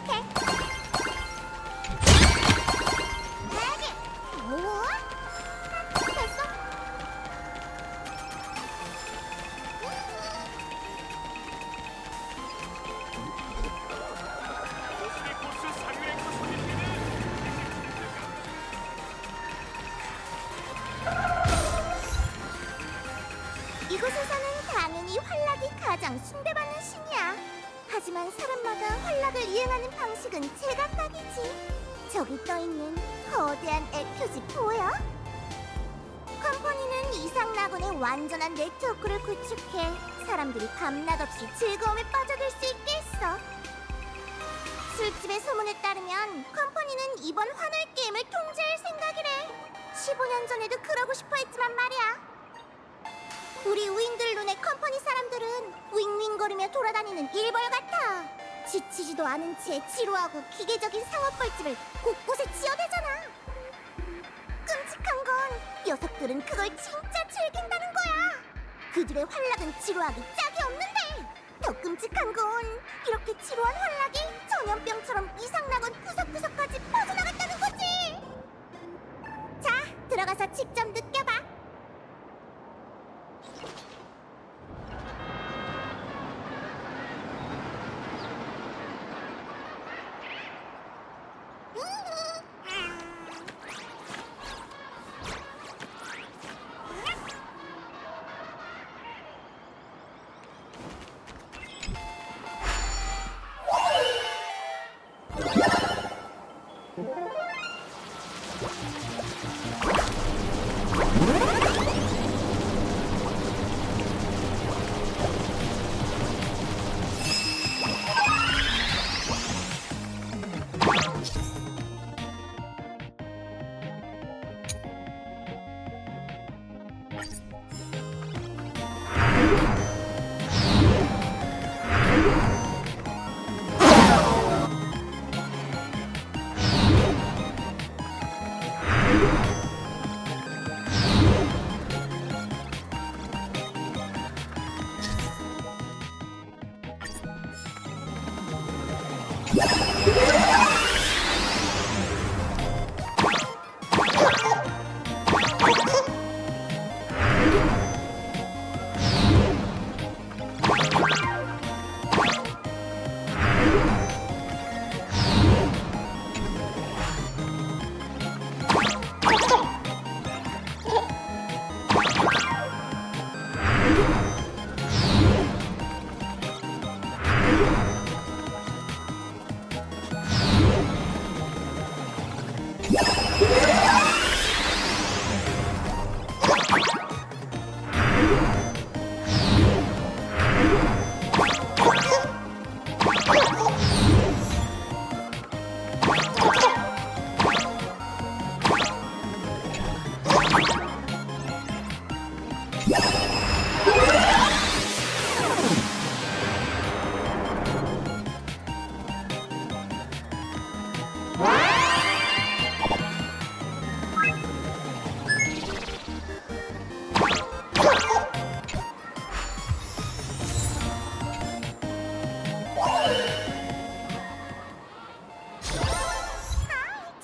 시작해. 뭐? 됐어? 보스의 코스 상류랭크 손님들은 이곳에서는 당연히 활락이 가장 숭배받는 신이야. 하지만 사람마다 활락을 이행하는 방식은 제각각이지. 저기 떠있는 거대한 애표지 보여? 컴퍼니는 이상낙원의 완전한 네트워크를 구축해 사람들이 밤낮 없이 즐거움에 빠져들 수 있게 했어. 술집의 소문에 따르면 컴퍼니는 이번 환월 게임을 통제할 생각이래. 15년 전에도 그러고 싶어 했지만 말이야. 우리 우잉들 눈에 컴퍼니 사람들은 윙윙거리며 돌아다니는 일벌 같아. 지치지도 않은 채 지루하고 기계적인 상업벌집을 곳곳에 지어대잖아. 끔찍한 건 녀석들은 그걸 진짜 즐긴다는 거야. 그들의 활락은 지루하기 짝이 없는데 더 끔찍한 건 이렇게 지루한 활락이 전염병처럼 이상낙원 구석구석까지 퍼져나갔다는 거지. 자, 들어가서 직접 느껴봐.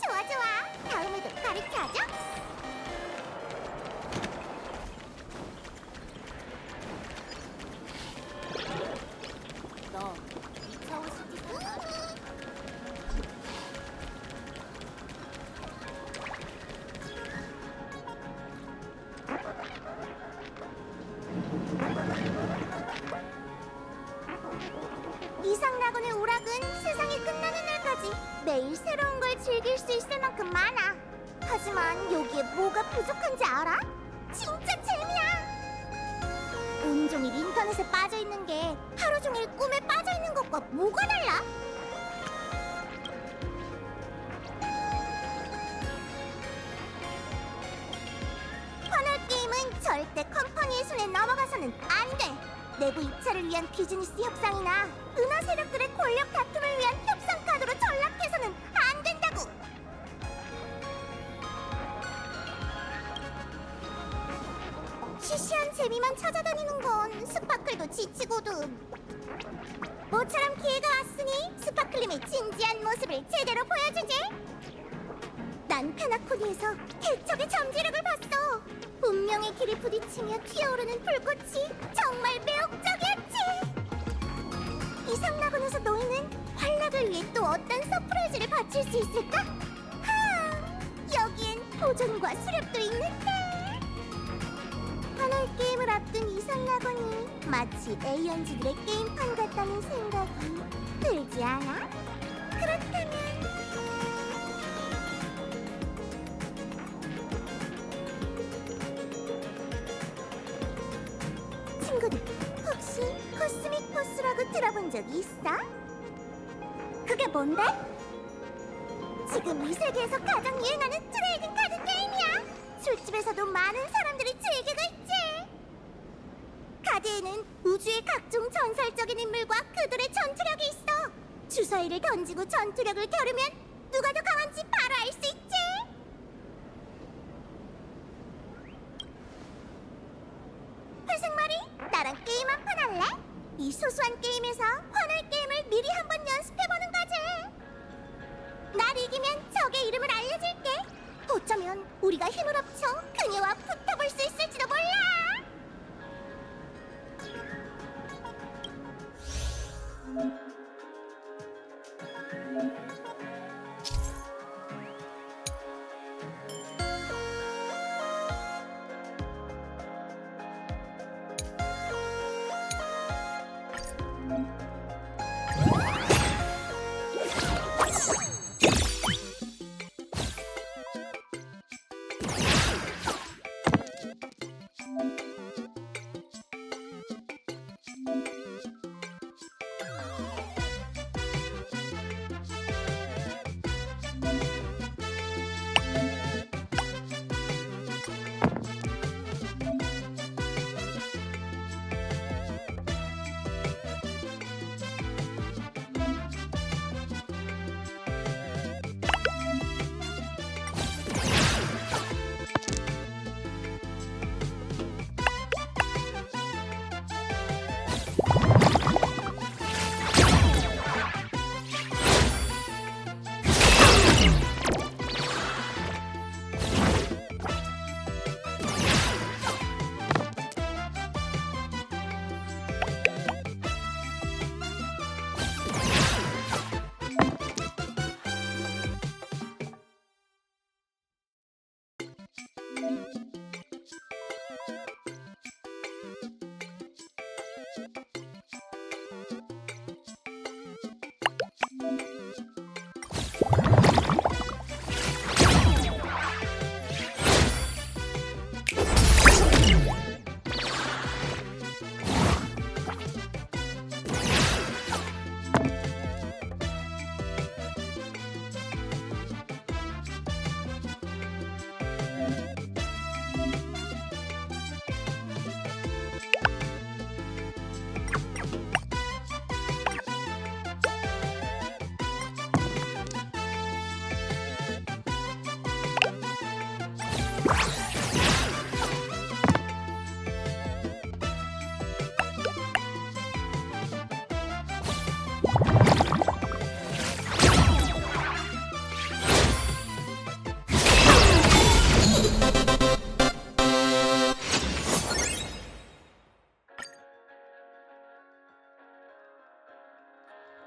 좋아 좋아. 다음에도 가르쳐줘. 너 이차원 시티 이상낙원의 오락은 세상이 끝나는 날까지 매일 새로운 걸 즐길 수 있을 만큼 많아. 하지만 여기에 뭐가 부족한지 알아? 진짜 재미야! 온종일 인터넷에 빠져있는 게 하루 종일 꿈에 빠져있는 것과 뭐가 달라? 환월 게임은 절대 컴퍼니의 손에 넘어가서는 안 돼! 내부 입찰을 위한 비즈니스 협상이나 은하 세력들의 권력 다툼을 위한 협상 카드로 전락해서는 안 된다고! 시시한 재미만 찾아다니는 건 스파클도 지치거든. 모처럼 기회가 왔으니 스파클림의 진지한 모습을 제대로 보여주지. 난 페나코니에서 개척의 잠재력을 봤어. 운명의 길이 부딪히며 튀어오르는 불꽃이 정말 매혹적이었지. 이상락원에서 너희는 활락을 위해 또 어떤 서프라이즈를 바칠 수 있을까? 여기엔 도전과 수렵도 있는데. 하나의 게임을 앞둔 이상락원이 마치 A연지들의 게임판 같다는 생각이 들지 않아? 그렇다면 친구들, 혹시 코스믹 포스라고 들어본 적이 있어? 그게 뭔데? 지금 이 세계에서 가장 유행하는 트레이딩 카드 게임이야. 술집에서도 많은 사람들이 즐기고 있지. 카드에는 우주의 각종 전설적인 인물과 그들의 전투력이 있어. 주사위를 던지고 전투력을 겨루면 누가 더 강한지 바로 알 수 있지. 회색머리, 나랑 게임 한 판 할래? 이 소소한 게임에서 화날 게임을 미리 한번 연습해보는 거지. 날 이기면 적의 이름을 알려줄게. 어쩌면 우리가 힘을 합쳐 그녀와 붙어볼 수 있을지도 몰라.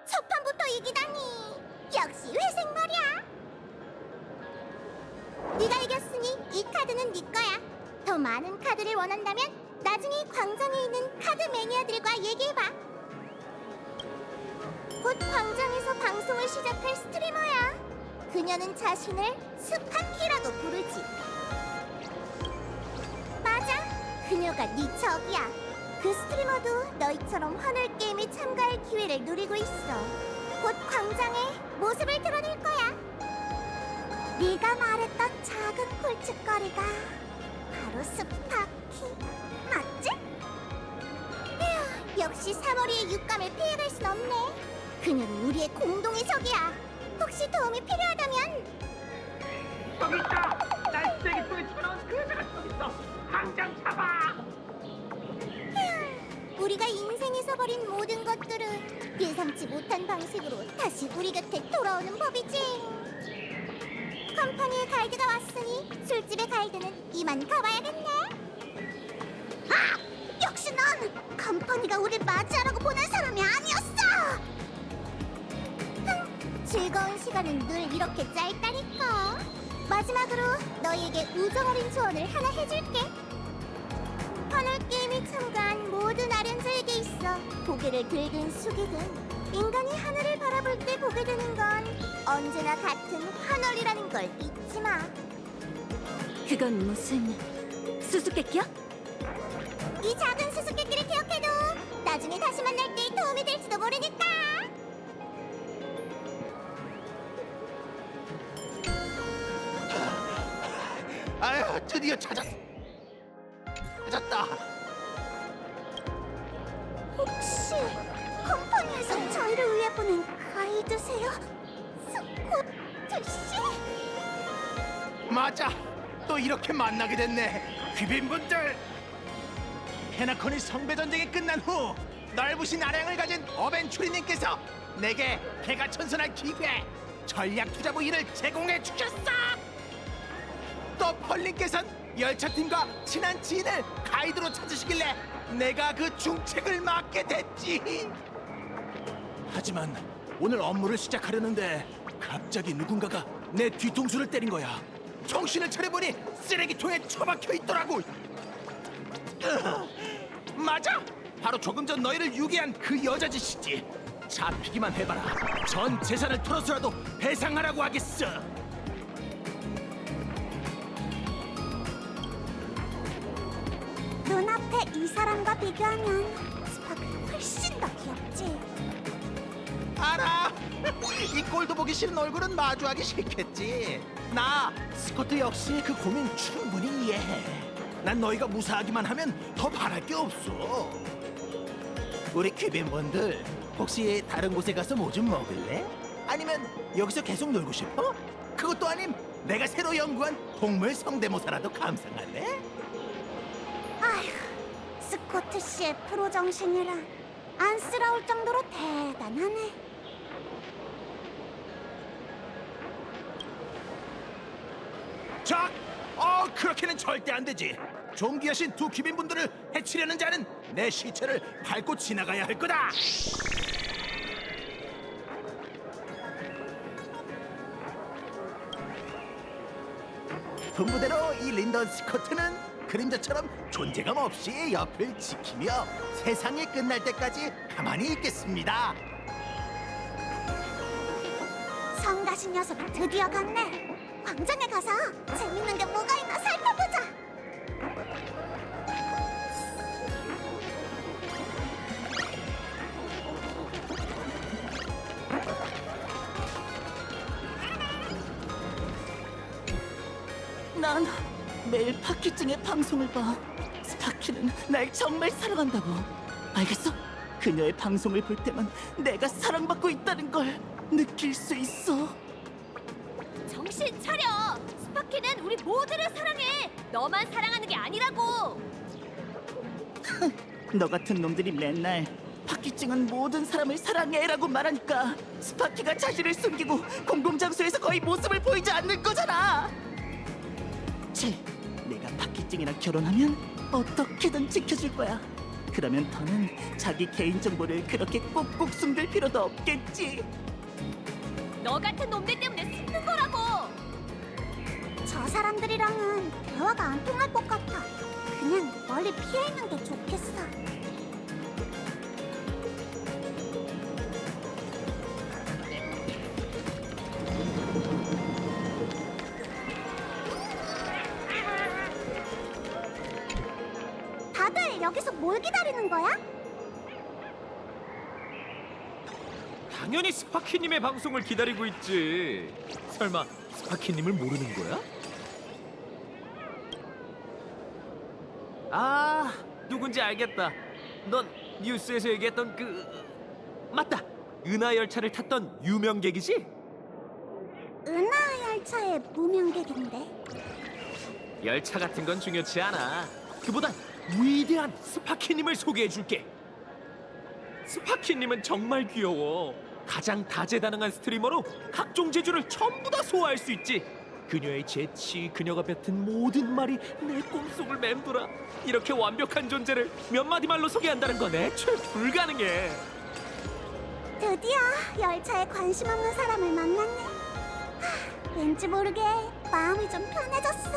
첫 판부터 이기다니. 역시 회색 말이야. 네가 이겼으니 이 카드는 네 거야. 더 많은 카드를 원한다면 나중에 광장에 있는 카드 매니아들과 얘기해봐. 곧 광장에서 방송을 시작할 스트리머야. 그녀는 자신을 스파키라고 부르지. 맞아, 그녀가 네 적이야. 그 스트리머도 너희처럼 하늘 게임에 참가할 기회를 누리고 있어. 곧 광장에 모습을 드러낼 거야. 네가 말했던 작은 골칫거리가 바로 스파키 맞지? 휴, 역시 사머리의 육감을 피해갈 순 없네. 그녀는 우리의 공동의 적이야. 혹시 도움이 필요하다면 저기 있다! 날 쓰레기 속에 쳐넣은 그 여자가 저기 있어! 당장 잡아! 우리가 인생에서 버린 모든 것들은 예상치 못한 방식으로 다시 우리 곁에 돌아오는 법이지. 컴퍼니의 가이드가 왔으니 술집의 가이드는 이만 가봐야겠네. 아! 역시 넌 컴퍼니가 우릴 맞이하라고 보낸 사람이 아니었어. 즐거운 시간은 늘 이렇게 짧다니까. 마지막으로 너희에게 우정 어린 조언을 하나 해줄게. 하늘 게임에 참가한 모든 아련자에게 있어 고개를 들든 숙이든 인간이 하늘을 바라볼 때 보게 되는 건 언제나 같은 하늘이라는 걸 잊지 마. 그건 무슨 수수께끼야? 이 작은 수수께끼를 기억해도 나중에 다시 만날 때 도움이 될지도 모르니까. 아유, 드디어 찾았다. 혹시 컴퍼니에서 저희를 위해 보낸 가이드세요? 스코트 씨? 맞아. 또 이렇게 만나게 됐네. 귀빈분들. 헤나콘이 성배 전쟁이 끝난 후 넓으신 아량을 가진 어벤추리님께서 내게 해가 천선할 기회, 전략 투자부 일을 제공해 주셨어. 또 펄님께선 열차팀과 친한 지인을 가이드로 찾으시길래 내가 그 중책을 맡게 됐지. 하지만 오늘 업무를 시작하려는데 갑자기 누군가가 내 뒤통수를 때린 거야. 정신을 차려보니 쓰레기통에 처박혀 있더라고. 맞아! 바로 조금 전 너희를 유기한 그 여자 짓이지. 잡히기만 해봐라. 전 재산을 털어서라도 배상하라고 하겠어. 눈앞에 이 사람과 비교하면 스파크 훨씬 더 귀엽지. 알아. 이 꼴도 보기 싫은 얼굴은 마주하기 싫겠지. 나 스코트 역시 그 고민 충분히 이해해. 난 너희가 무사하기만 하면 더 바랄 게 없어. 우리 귀빈분들 혹시 다른 곳에 가서 뭐 좀 먹을래? 아니면 여기서 계속 놀고 싶어? 그것도 아님 내가 새로 연구한 동물 성대모사라도 감상할래? 아휴, 스코트 씨의 프로 정신이라 안쓰러울 정도로 대단하네. 자, 그렇게는 절대 안 되지. 존귀하신 두 귀빈분들을 해치려는 자는 내 시체를 밟고 지나가야 할 거다. 분부대로 이 린던 스코트는 그림자처럼 존재감 없이 옆을 지키며 세상이 끝날 때까지 가만히 있겠습니다. 성가신 녀석이 드디어 갔네. 광장에 가서 재밌는 게 뭐가 있나 살펴보자. 난 매일 파키증의 방송을 봐. 스파키는 날 정말 사랑한다고. 알겠어? 그녀의 방송을 볼 때만 내가 사랑받고 있다는 걸 느낄 수 있어. 정신 차려! 스파키는 우리 모두를 사랑해! 너만 사랑하는 게 아니라고! 너 같은 놈들이 맨날 파키증은 모든 사람을 사랑해라고 말하니까 스파키가 자신을 숨기고 공공장소에서 거의 모습을 보이지 않는 거잖아. 내가 파키증이랑 결혼하면 어떻게든 지켜줄 거야. 그러면 더는 자기 개인정보를 그렇게 꼭꼭 숨길 필요도 없겠지. 너 같은 놈들 때문에 숨는 거라고! 저 사람들이랑은 대화가 안 통할 것 같아. 그냥 멀리 피해 있는 게 좋겠어. 다들 여기서 뭘 기다리는 거야? 당연히 스파키님의 방송을 기다리고 있지. 설마 스파키님을 모르는 거야? 아, 누군지 알겠다. 넌 뉴스에서 얘기했던 맞다. 은하 열차를 탔던 유명객이지? 은하 열차의 무명객인데. 열차 같은 건 중요치 않아. 그보단 위대한 스파키님을 소개해줄게. 스파키님은 정말 귀여워. 가장 다재다능한 스트리머로 각종 재주를 전부 다 소화할 수 있지. 그녀의 재치, 그녀가 뱉은 모든 말이 내 꿈속을 맴돌아. 이렇게 완벽한 존재를 몇 마디 말로 소개한다는 건 애초에 불가능해. 드디어 열차에 관심 없는 사람을 만났네. 왠지 모르게 마음이 좀 편해졌어.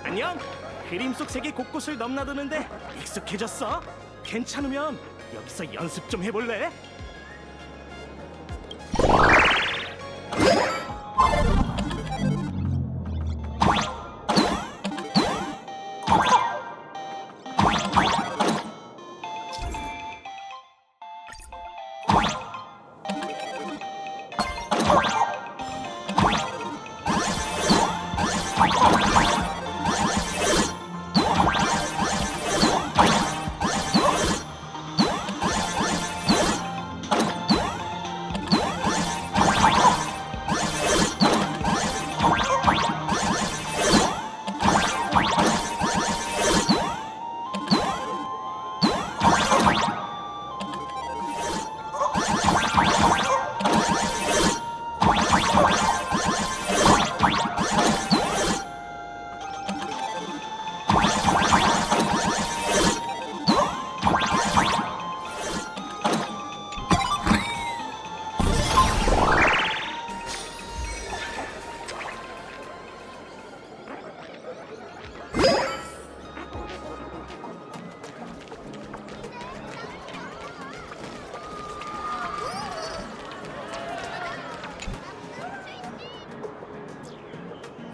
안녕. 그림 속 세계 곳곳을 넘나드는데 익숙해졌어? 괜찮으면 여기서 연습 좀 해볼래?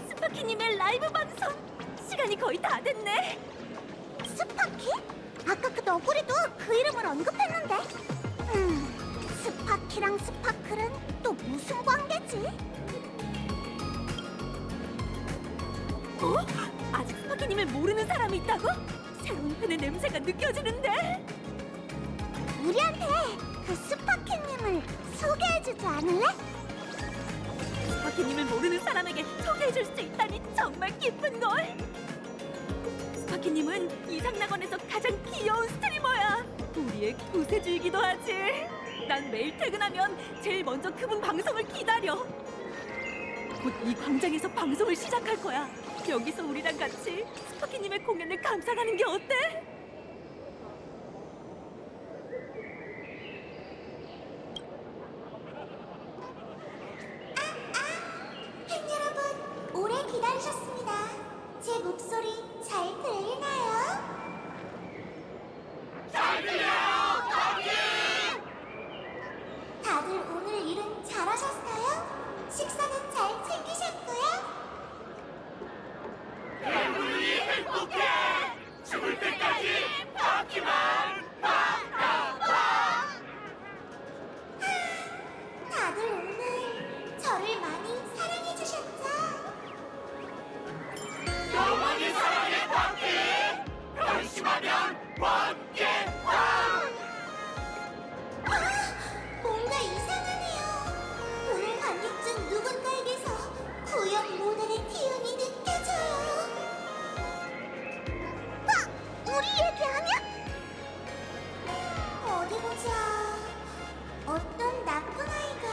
스파키님의 라이브 방송 시간이 거의 다 됐네. 스파키? 아까 그 너구리도 그 이름을 언급했는데. 스파키랑 스파클은 또 무슨 관계지? 어? 아직 스파키님을 모르는 사람이 있다고? 새로운 팬의 냄새가 느껴지는데. 우리한테 그 스파키님을 소개해주지 않을래? 스파키님을 모르는 사람에게 소개해줄 수 있다니 정말 기쁜걸. 스파키님은 이상낙원에서 가장 귀여운 스트리머야. 우리의 구세주이기도 하지. 난 매일 퇴근하면 제일 먼저 그분 방송을 기다려. 곧 이 광장에서 방송을 시작할 거야. 여기서 우리랑 같이 스파키님의 공연을 감상하는 게 어때? 팬 여러분, 오래 기다리셨습니다. 제 목소리 잘 들리나요? 잘 들려요, 거기! 다들 오늘 일은 잘하셨어요? 식사는 잘 챙기셨고요? 다들 오늘 저를 많이 사랑해주셨죠? 뭔가 이상하네요. 오늘 관객 중 누군가에게서 구역 모델의 기운이 느껴져요. 우리 얘기 아니야? 어디 보자. 어떤 나쁜 아이가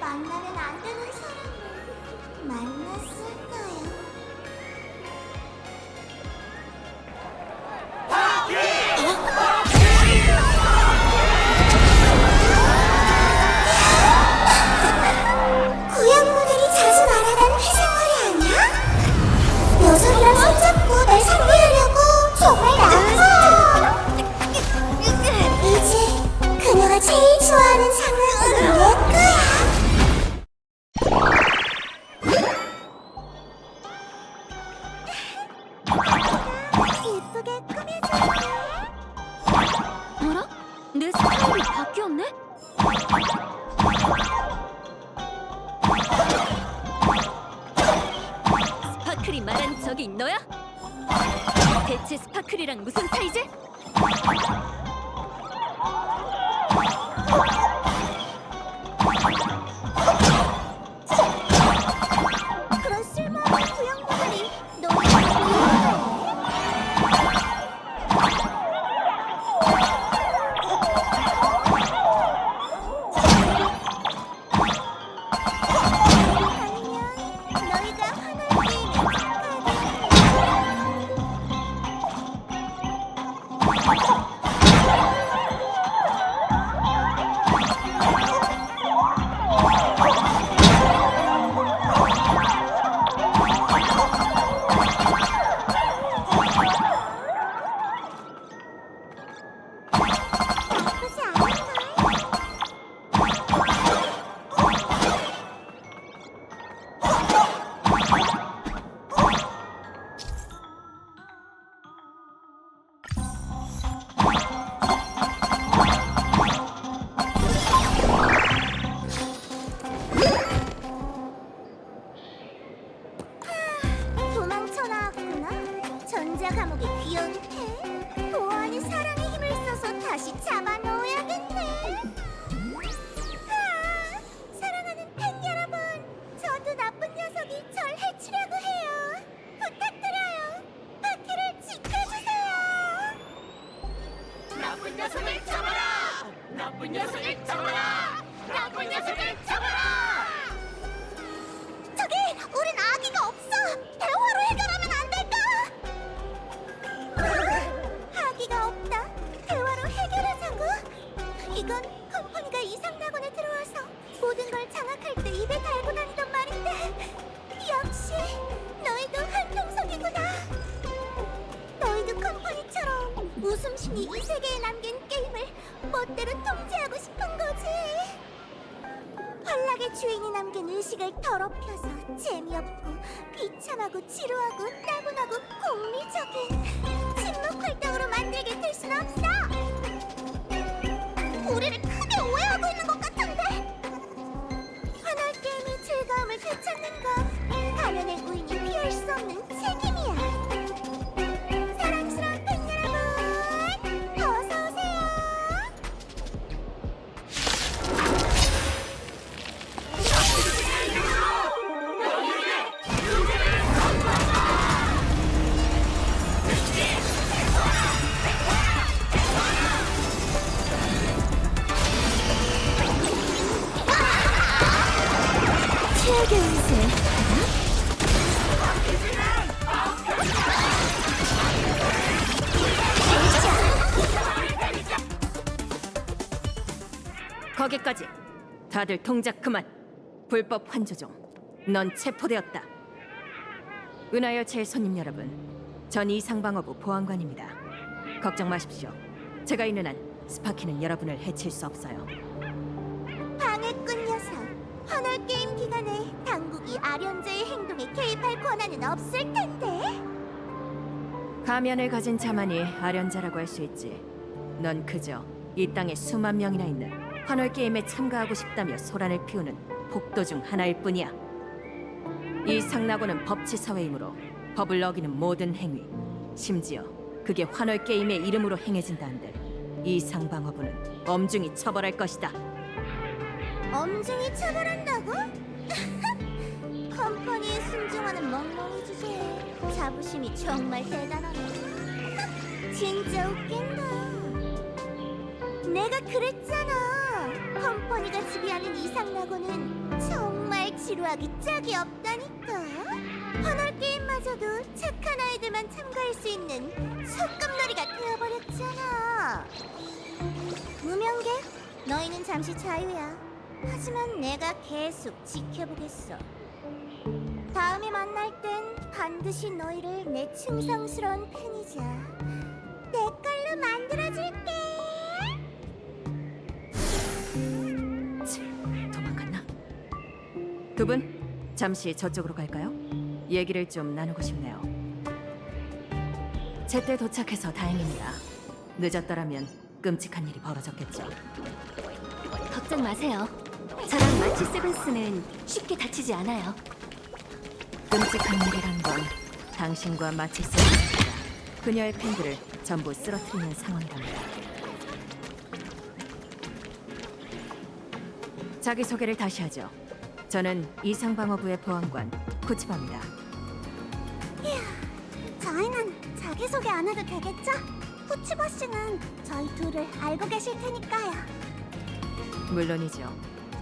만나면 안 되는 사람을 만났을까요? 구역 모델이 자주 말하던 회색머리 아니야? 녀석이랑 손잡고 날 상대하려고 정말 나빠. 이제 그녀가 제일 좋아하는 상황은 내 거야. 예쁘게 꾸며줄게. 뭐라? 내 스타일이 바뀌었네? 스파클이 말한 적이 너야? 대체 스파클이랑 무슨 사이지? 남자 감옥의 귀여운 팬. 보아하니 사랑의 힘을 써서 다시 잡아놓아야겠네. 아, 사랑하는 팬 여러분, 저도 나쁜 녀석이 절 해치려고 해요. 부탁드려요. 파키를 지켜주세요. 나쁜 녀석을 잡아라! 나쁜 녀석을 잡아라! 나쁜 녀석을 잡아라! 저기, 우린 아기가 없어. 대화로 해결하면 안 될까? 아기가 없다. 대화로 해결하자고? 이건 컴퍼니가 이상 낙원에 들어와서 모든 걸 장악할 때 입에 달고 다니던 말인데, 역시 너희도 한통속이구나. 너희도 컴퍼니처럼 웃음신이 이 세계에 남긴 게임을 멋대로 통제하고 싶은 거지. 환락의 주인이 남긴 의식을 더럽혀서 재미없고 비참하고 지루하고 따분하고 공리적인 침묵 활동으로 만들게 될 순 없어. 우리를 크게 오해하고 있는 것 같은데. 환월 게임의 즐거움을 되찾는 건 가면의 우인이 피할 수 없는 책임이야. 사랑스러운 팬 여러분, 어서 오세요. 최악의 운세. 거기까지. 다들 동작 그만. 불법 환조종. 넌 체포되었다. 은하열차의 손님 여러분, 전 이상방어부 보안관입니다. 걱정 마십시오. 제가 있는 한 스파키는 여러분을 해칠 수 없어요. 방해꾼 녀석. 환월 게임 기간에 당국이 아련자의 행동에 개입할 권한은 없을 텐데. 가면을 가진 자만이 아련자라고 할 수 있지. 넌 그저 이 땅에 수만 명이나 있는 환월 게임에 참가하고 싶다며 소란을 피우는 폭도 중 하나일 뿐이야. 이 상나고는 법치 사회이므로 법을 어기는 모든 행위, 심지어 그게 환월 게임의 이름으로 행해진다 한들 이 상방어부는 엄중히 처벌할 것이다. 엄중히 처벌한다고? 컴퍼니에 순종하는 멍멍이 주제에 자부심이 정말 대단하네. 진짜 웃긴다. 내가 그랬잖아. 컴퍼니가 지배하는 이상락원은 정말 지루하기 짝이 없다니까. 환월 게임마저도 착한 아이들만 참가할 수 있는 소꿉놀이가 되어버렸잖아. 무명계, 너희는 잠시 자유야. 하지만 내가 계속 지켜보겠어. 다음에 만날 땐 반드시 너희를 내 충성스러운 팬이자 내 걸로 만들어줄게. 도망갔나? 두 분, 잠시 저쪽으로 갈까요? 얘기를 좀 나누고 싶네요. 제때 도착해서 다행입니다. 늦었더라면 끔찍한 일이 벌어졌겠죠. 걱정 마세요. 저랑 마치 세븐스는 쉽게 다치지 않아요. 끔찍한 일이란 건 당신과 마치 세븐스가 그녀의 팬들을 전부 쓰러뜨리는 상황이랍니다. 자기소개를 다시 하죠. 저는 이상방어부의 보안관 쿠치바입니다. 저희는 자기소개 안 해도 되겠죠? 후치버 씨는 저희 둘을 알고 계실 테니까요. 물론이죠.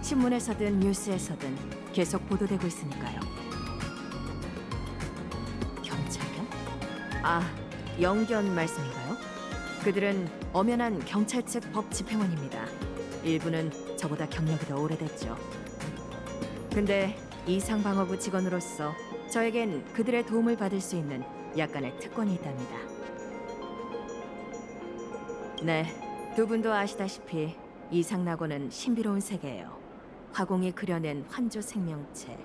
신문에서든 뉴스에서든 계속 보도되고 있으니까요. 경찰견? 아, 영견 말씀인가요? 그들은 엄연한 경찰 측 법 집행원입니다. 일부는 저보다 경력이 더 오래됐죠. 근데 이상방어부 직원으로서 저에겐 그들의 도움을 받을 수 있는 약간의 특권이 있답니다. 네, 두 분도 아시다시피 이상낙원은 신비로운 세계예요. 화공이 그려낸 환조 생명체,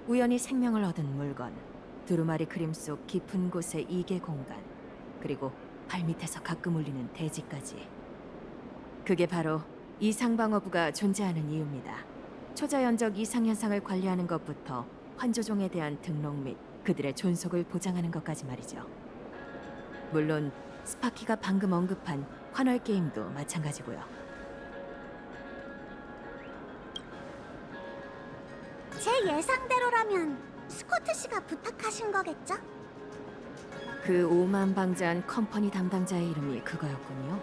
우연히 생명을 얻은 물건, 두루마리 그림 속 깊은 곳의 이계 공간, 그리고 발밑에서 가끔 울리는 대지까지. 그게 바로 이상방어부가 존재하는 이유입니다. 초자연적 이상현상을 관리하는 것부터 환조종에 대한 등록 및 그들의 존속을 보장하는 것까지 말이죠. 물론 스파키가 방금 언급한 환월 게임도 마찬가지고요. 제 예상대로라면 스코트 씨가 부탁하신 거겠죠? 그 오만방자한 컴퍼니 담당자의 이름이 그거였군요.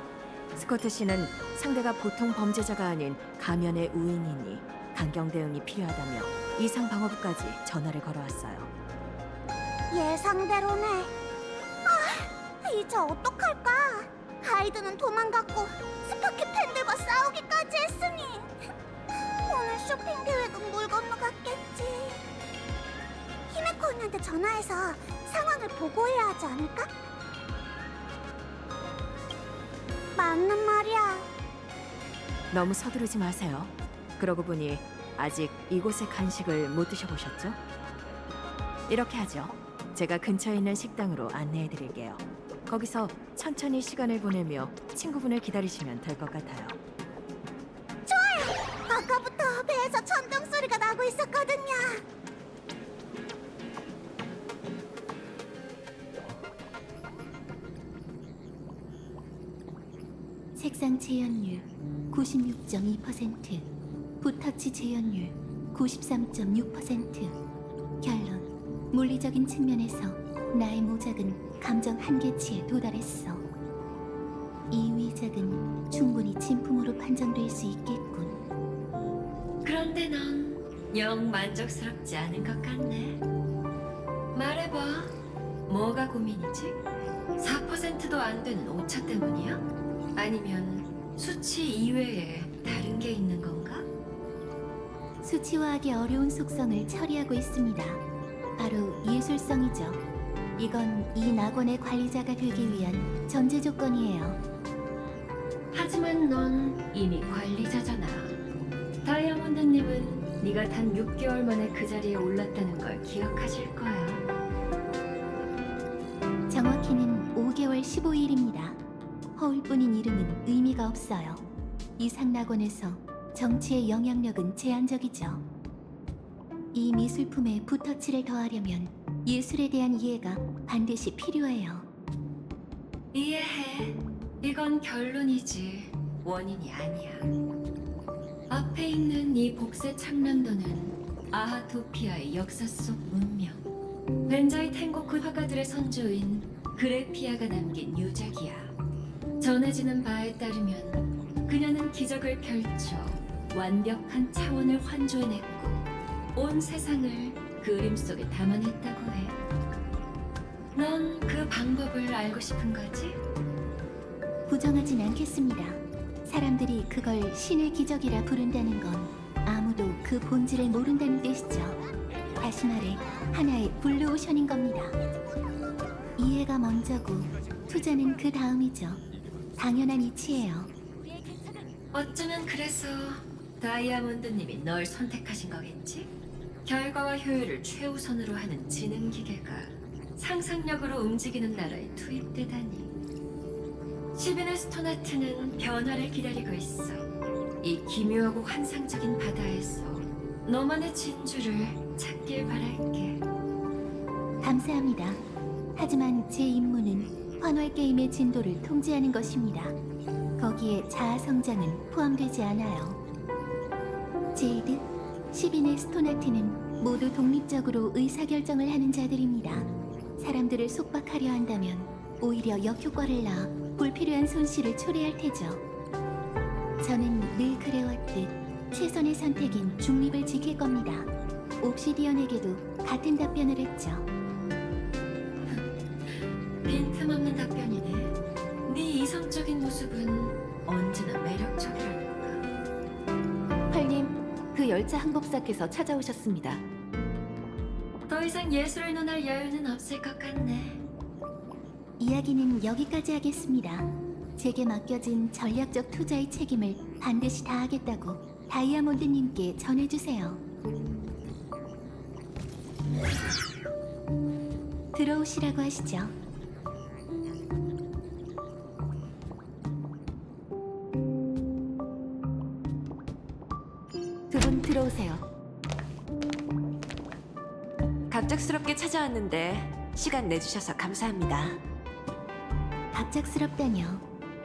스코트 씨는 상대가 보통 범죄자가 아닌 가면의 우인이니 강경 대응이 필요하다며 이상 방어부까지 전화를 걸어왔어요. 예상대로네. 아, 이제 어떡할까? 가이드는 도망갔고 스파키 팬들과 싸우기까지 했으니 오늘 쇼핑 계획은 물 건너갔겠지. 히메코 언니한테 전화해서 상황을 보고해야 하지 않을까? 맞는 말이야. 너무 서두르지 마세요. 그러고 보니 아직 이곳의 간식을 못 드셔보셨죠? 이렇게 하죠. 제가 근처에 있는 식당으로 안내해드릴게요. 거기서 천천히 시간을 보내며 친구분을 기다리시면 될 것 같아요. 아까부터 배에서 천둥 소리가 나고 있었거든요. 색상 재현율 96.2%, 붓터치 재현율 93.6%. 결론, 물리적인 측면에서 나의 모작은 감정 한계치에 도달했어. 이 위작은 충분히 진품으로 판정될 수 있겠군. 그런데 넌 영 만족스럽지 않은 것 같네. 말해봐, 뭐가 고민이지? 4%도 안 되는 오차 때문이야? 아니면 수치 이외에 다른 게 있는 건가? 수치화하기 어려운 속성을 처리하고 있습니다. 바로 예술성이죠. 이건 이 낙원의 관리자가 되기 위한 전제 조건이에요. 하지만 넌 이미 관리자잖아. 다이아몬드님은 네가 단 6개월 만에 그 자리에 올랐다는 걸 기억하실 거야. 정확히는 5개월 15일입니다. 허울뿐인 이름은 의미가 없어요. 이 상낙원에서 정치의 영향력은 제한적이죠. 이 미술품에 붓터치를 더하려면 예술에 대한 이해가 반드시 필요해요. 이해해. 이건 결론이지 원인이 아니야. 앞에 있는 이 복세 창남도는 아하토피아의 역사 속 문명. 벤자이 텐고쿠 화가들의 선조인 그레피아가 남긴 유작이야. 전해지는 바에 따르면 그녀는 기적을 펼쳐 완벽한 차원을 환조해냈고 온 세상을 그림 속에 담아냈다고 해. 넌 그 방법을 알고 싶은 거지? 부정하진 않겠습니다. 사람들이 그걸 신의 기적이라 부른다는 건 아무도 그 본질을 모른다는 뜻이죠. 다시 말해 하나의 블루오션인 겁니다. 이해가 먼저고 투자는 그 다음이죠. 당연한 이치예요. 어쩌면 그래서 다이아몬드님이 널 선택하신 거겠지? 결과와 효율을 최우선으로 하는 지능 기계가 상상력으로 움직이는 나라에 투입되다니. 시비네 스토나트는 변화를 기다리고 있어. 이 기묘하고 환상적인 바다에서 너만의 진주를 찾길 바랄게. 감사합니다. 하지만 제 임무는 환월 게임의 진도를 통제하는 것입니다. 거기에 자아 성장은 포함되지 않아요. 제이드, 시비네 스토나트는 모두 독립적으로 의사결정을 하는 자들입니다. 사람들을 속박하려 한다면 오히려 역효과를 낳아 불필요한 손실을 초래할 테죠. 저는 늘 그래왔듯 최선의 선택인 중립을 지킬 겁니다. 옵시디언에게도 같은 답변을 했죠. 빈틈없는 답변이네. 네 이성적인 모습은 언제나 매력적이라니까. 팔님, 그 열차 항법사께서 찾아오셨습니다. 더 이상 예술을 논할 여유는 없을 것 같네. 이야기는 여기까지 하겠습니다. 제게 맡겨진 전략적 투자의 책임을 반드시 다하겠다고 다이아몬드님께 전해주세요. 들어오시라고 하시죠. 두 분 들어오세요. 갑작스럽게 찾아왔는데 시간 내주셔서 감사합니다. 갑작스럽다뇨.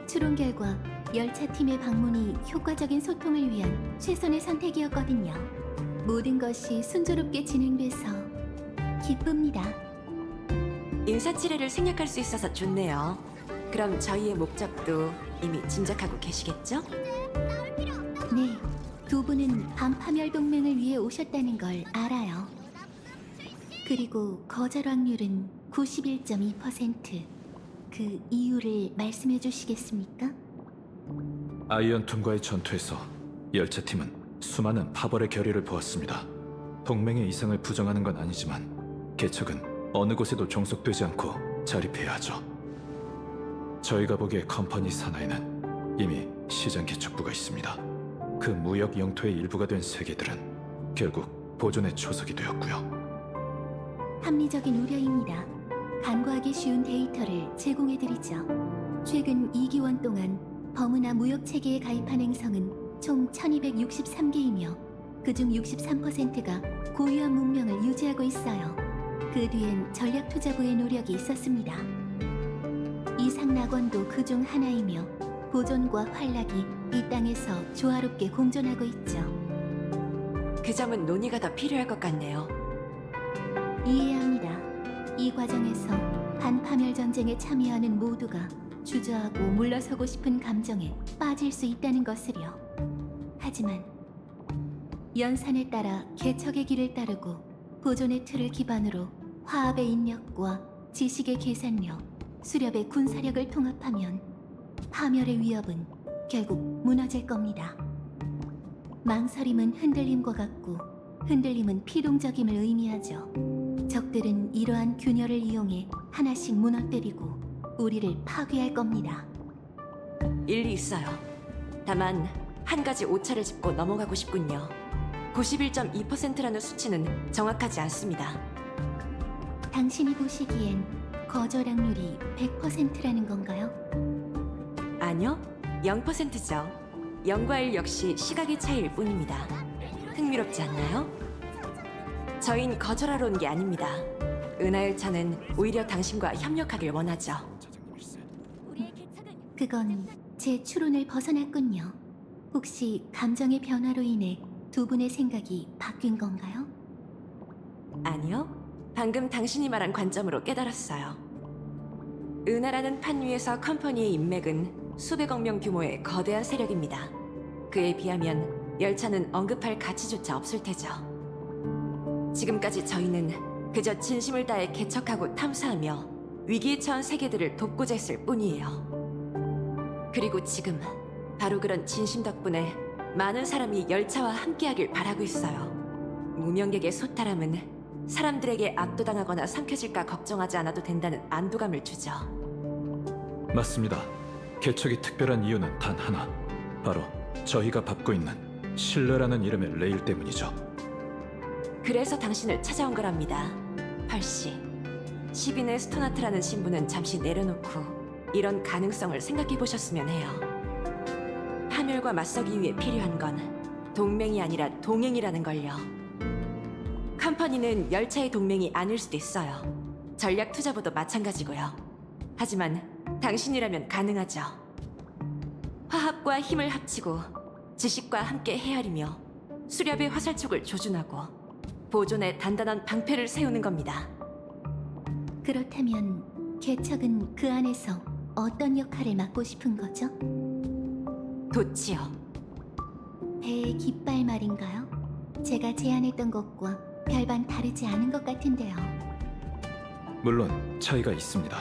추론 결과 열차팀의 방문이 효과적인 소통을 위한 최선의 선택이었거든요. 모든 것이 순조롭게 진행돼서 기쁩니다. 인사치레를 생략할 수 있어서 좋네요. 그럼 저희의 목적도 이미 짐작하고 계시겠죠? 네, 두 분은 반파멸 동맹을 위해 오셨다는 걸 알아요. 그리고 거절 확률은 91.2%. 그 이유를 말씀해 주시겠습니까? 아이언톤과의 전투에서 열차팀은 수많은 파벌의 결의를 보았습니다. 동맹의 이상을 부정하는 건 아니지만 개척은 어느 곳에도 종속되지 않고 자립해야 하죠. 저희가 보기에 컴퍼니 산하에는 이미 시장 개척부가 있습니다. 그 무역 영토의 일부가 된 세계들은 결국 보존의 초석이 되었고요. 합리적인 우려입니다. 간과하기 쉬운 데이터를 제공해드리죠. 최근 2기원 동안 버무나 무역체계에 가입한 행성은 총 1263개이며 그중 63%가 고유한 문명을 유지하고 있어요. 그 뒤엔 전략투자부의 노력이 있었습니다. 이상낙원도 그중 하나이며 보존과 활락이 이 땅에서 조화롭게 공존하고 있죠. 그 점은 논의가 더 필요할 것 같네요. 이해합니다. 이 과정에서 반파멸 전쟁에 참여하는 모두가 주저하고 물러서고 싶은 감정에 빠질 수 있다는 것을요. 하지만 연산에 따라 개척의 길을 따르고 보존의 틀을 기반으로 화합의 인력과 지식의 계산력, 수렵의 군사력을 통합하면 파멸의 위협은 결국 무너질 겁니다. 망설임은 흔들림과 같고 흔들림은 피동적임을 의미하죠. 적들은 이러한 균열을 이용해 하나씩 무너뜨리고 우리를 파괴할 겁니다. 일리 있어요. 다만 한 가지 오차를 짚고 넘어가고 싶군요. 91.2%라는 수치는 정확하지 않습니다. 당신이 보시기엔 거절 확률이 100%라는 건가요? 아니요, 0%죠. 0과 1 역시 시각의 차이일 뿐입니다. 흥미롭지 않나요? 저흰 거절하러 온 게 아닙니다. 은하열차는 오히려 당신과 협력하길 원하죠. 그건 제 추론을 벗어났군요. 혹시 감정의 변화로 인해 두 분의 생각이 바뀐 건가요? 아니요, 방금 당신이 말한 관점으로 깨달았어요. 은하라는 판 위에서 컴퍼니의 인맥은 수백억 명 규모의 거대한 세력입니다. 그에 비하면 열차는 언급할 가치조차 없을 테죠. 지금까지 저희는 그저 진심을 다해 개척하고 탐사하며 위기에 처한 세계들을 돕고자 했을 뿐이에요. 그리고 지금 바로 그런 진심 덕분에 많은 사람이 열차와 함께하길 바라고 있어요. 무명객의 소탈함은 사람들에게 압도당하거나 삼켜질까 걱정하지 않아도 된다는 안도감을 주죠. 맞습니다. 개척이 특별한 이유는 단 하나. 바로 저희가 밟고 있는 신뢰라는 이름의 레일 때문이죠. 그래서 당신을 찾아온 거랍니다. 펄씨. 10인의 스토나트라는 신분은 잠시 내려놓고 이런 가능성을 생각해 보셨으면 해요. 파멸과 맞서기 위해 필요한 건 동맹이 아니라 동행이라는 걸요. 컴퍼니는 열차의 동맹이 아닐 수도 있어요. 전략 투자부도 마찬가지고요. 하지만 당신이라면 가능하죠. 화합과 힘을 합치고 지식과 함께 헤아리며 수렵의 화살촉을 조준하고 보존에 단단한 방패를 세우는 겁니다. 그렇다면 개척은 그 안에서 어떤 역할을 맡고 싶은 거죠? 도치요. 배의 깃발 말인가요? 제가 제안했던 것과 별반 다르지 않은 것 같은데요. 물론 차이가 있습니다.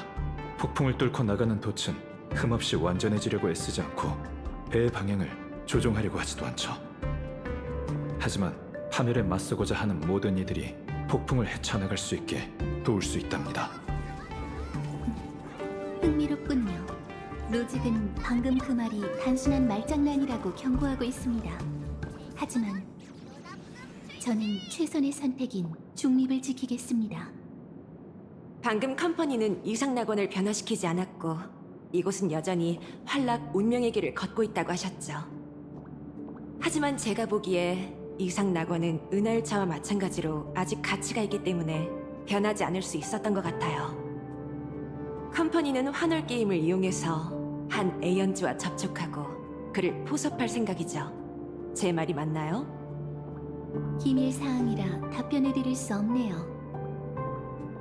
폭풍을 뚫고 나가는 돛은 흠없이 완전해지려고 애쓰지 않고 배의 방향을 조종하려고 하지도 않죠. 하지만 파멸에 맞서고자 하는 모든 이들이 폭풍을 헤쳐나갈 수 있게 도울 수 있답니다. 흥미롭군요. 로직은 방금 그 말이 단순한 말장난이라고 경고하고 있습니다. 하지만 저는 최선의 선택인 중립을 지키겠습니다. 방금 컴퍼니는 이상낙원을 변화시키지 않았고 이곳은 여전히 활락 운명의 길을 걷고 있다고 하셨죠. 하지만 제가 보기에 이상낙원은 은하열차와 마찬가지로 아직 가치가 있기 때문에 변하지 않을 수 있었던 것 같아요. 컴퍼니는 환월 게임을 이용해서 한 에이언즈와 접촉하고 그를 포섭할 생각이죠. 제 말이 맞나요? 기밀 사항이라 답변해 드릴 수 없네요.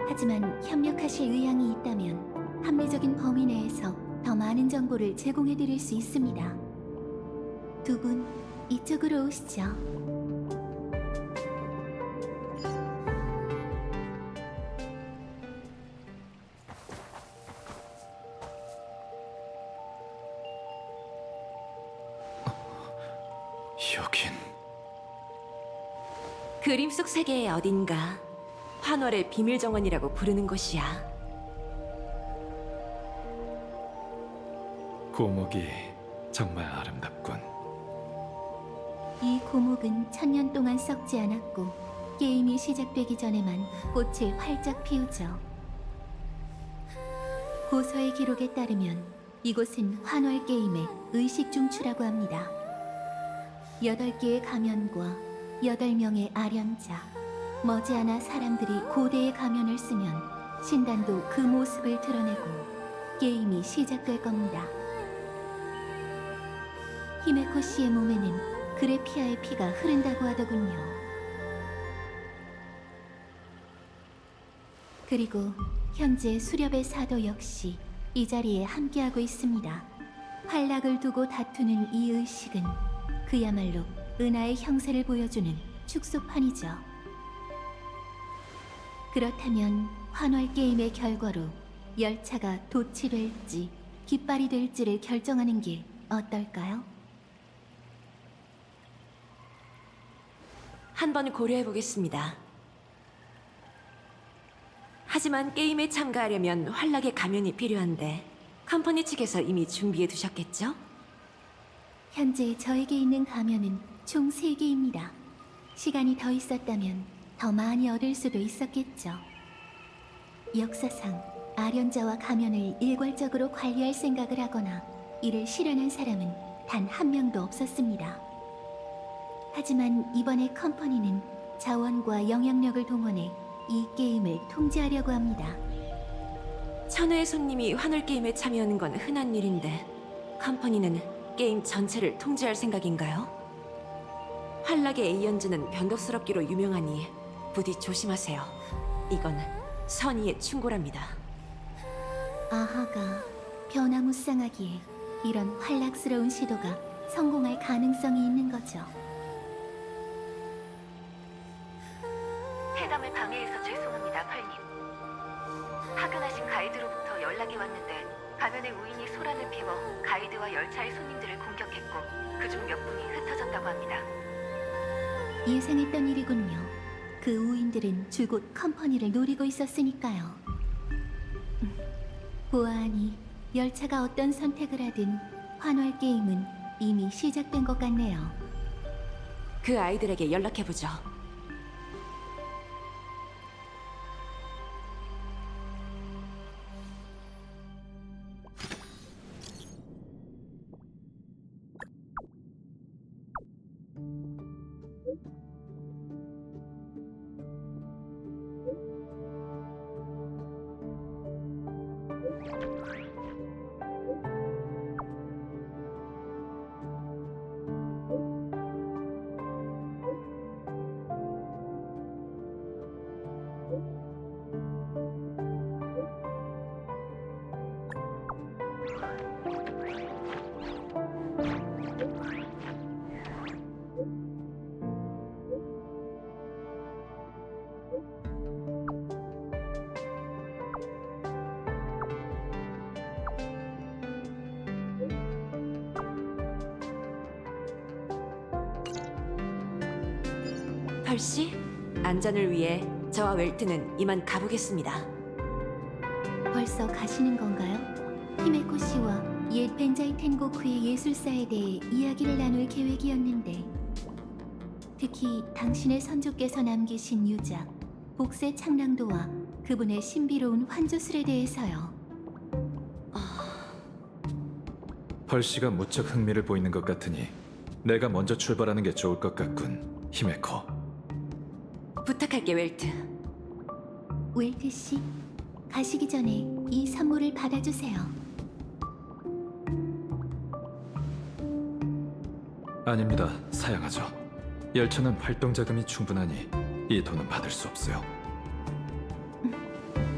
하지만 협력하실 의향이 있다면 합리적인 범위 내에서 더 많은 정보를 제공해 드릴 수 있습니다. 두 분 이쪽으로 오시죠. 여긴 그림 속 세계의 어딘가 환월의 비밀 정원이라고 부르는 곳이야. 고목이 정말 아름답군. 이 고목은 1000년 동안 썩지 않았고 게임이 시작되기 전에만 꽃을 활짝 피우죠. 고서의 기록에 따르면 이곳은 환월 게임의 의식 중추라고 합니다. 8개의 가면과 8명의 아련자, 머지않아 사람들이 고대의 가면을 쓰면 신단도 그 모습을 드러내고 게임이 시작될 겁니다. 히메코 씨의 몸에는 그래피아의 피가 흐른다고 하더군요. 그리고 현재 수렵의 사도 역시 이 자리에 함께하고 있습니다. 활락을 두고 다투는 이 의식은 그야말로 은하의 형세를 보여주는 축소판이죠. 그렇다면 환월 게임의 결과로 열차가 돛이 될지 깃발이 될지를 결정하는 게 어떨까요? 한번 고려해 보겠습니다. 하지만 게임에 참가하려면 환락의 가면이 필요한데 컴퍼니 측에서 이미 준비해 두셨겠죠? 현재 저에게 있는 가면은 총 3개입니다. 시간이 더 있었다면 더 많이 얻을 수도 있었겠죠. 역사상 아련자와 가면을 일괄적으로 관리할 생각을 하거나 이를 실현한 사람은 단 한 명도 없었습니다. 하지만 이번에 컴퍼니는 자원과 영향력을 동원해 이 게임을 통제하려고 합니다. 천회의 손님이 환월 게임에 참여하는 건 흔한 일인데 컴퍼니는 게임 전체를 통제할 생각인가요? 환락의 에이언즈는 변덕스럽기로 유명하니 부디 조심하세요. 이건 선의의 충고랍니다. 아하가 변화무쌍하기에 이런 활락스러운 시도가 성공할 가능성이 있는 거죠. 회담을 방해해서 죄송합니다, 펄님. 파견하신 가이드로부터 연락이 왔는데 가면의 우인이 소란을 피워 가이드와 열차의 손님들을 공격했고 그중 몇 분이 흩어졌다고 합니다. 예상했던 일이군요. 그 우인들은 줄곧 컴퍼니를 노리고 있었으니까요. 보아하니 열차가 어떤 선택을 하든 환월 게임은 이미 시작된 것 같네요. 그 아이들에게 연락해보죠. 펄씨, 안전을 위해 저와 웰트는 이만 가보겠습니다. 벌써 가시는 건가요? 히메코 씨와 옛 벤자이 텐고쿠의 예술사에 대해 이야기를 나눌 계획이었는데 특히 당신의 선조께서 남기신 유작, 복세 창랑도와 그분의 신비로운 환조술에 대해서요. 펄씨가 무척 흥미를 보이는 것 같으니 내가 먼저 출발하는 게 좋을 것 같군, 히메코. 부탁할게, 웰트. 웰트 씨, 가시기 전에 이 선물을 받아주세요. 아닙니다. 사양하죠. 열차는 활동 자금이 충분하니 이 돈은 받을 수 없어요.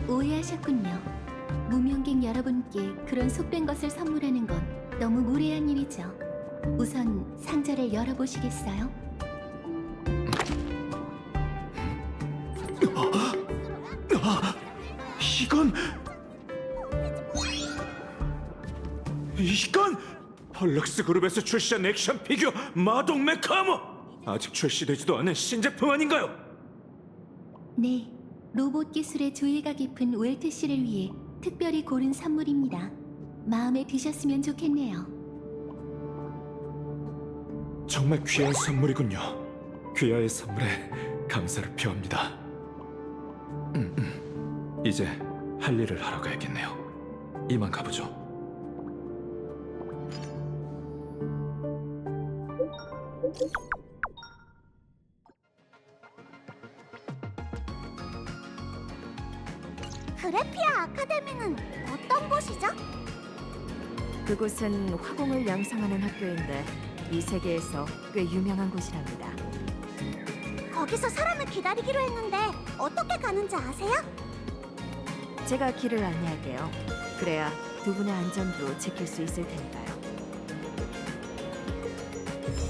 오해하셨군요. 무명객 여러분께 그런 속된 것을 선물하는 건 너무 무례한 일이죠. 우선 상자를 열어보시겠어요? 이건 펄럭스 그룹에서 출시한 액션 피규어 마동 메카모! 아직 출시되지도 않은 신제품 아닌가요? 네, 로봇 기술의 조예가 깊은 웰트 씨를 위해 특별히 고른 선물입니다. 마음에 드셨으면 좋겠네요. 정말 귀한 선물이군요. 귀하의 선물에 감사를 표합니다. 이제 할 일을 하러 가야겠네요. 이만 가보죠. 그래피아 아카데미는 어떤 곳이죠? 그곳은 화공을 양성하는 학교인데 이 세계에서 꽤 유명한 곳이랍니다. 거기서 사람을 기다리기로 했는데 어떻게 가는지 아세요? 제가 길을 안내할게요. 그래야 두 분의 안전도 지킬 수 있을 테니까요.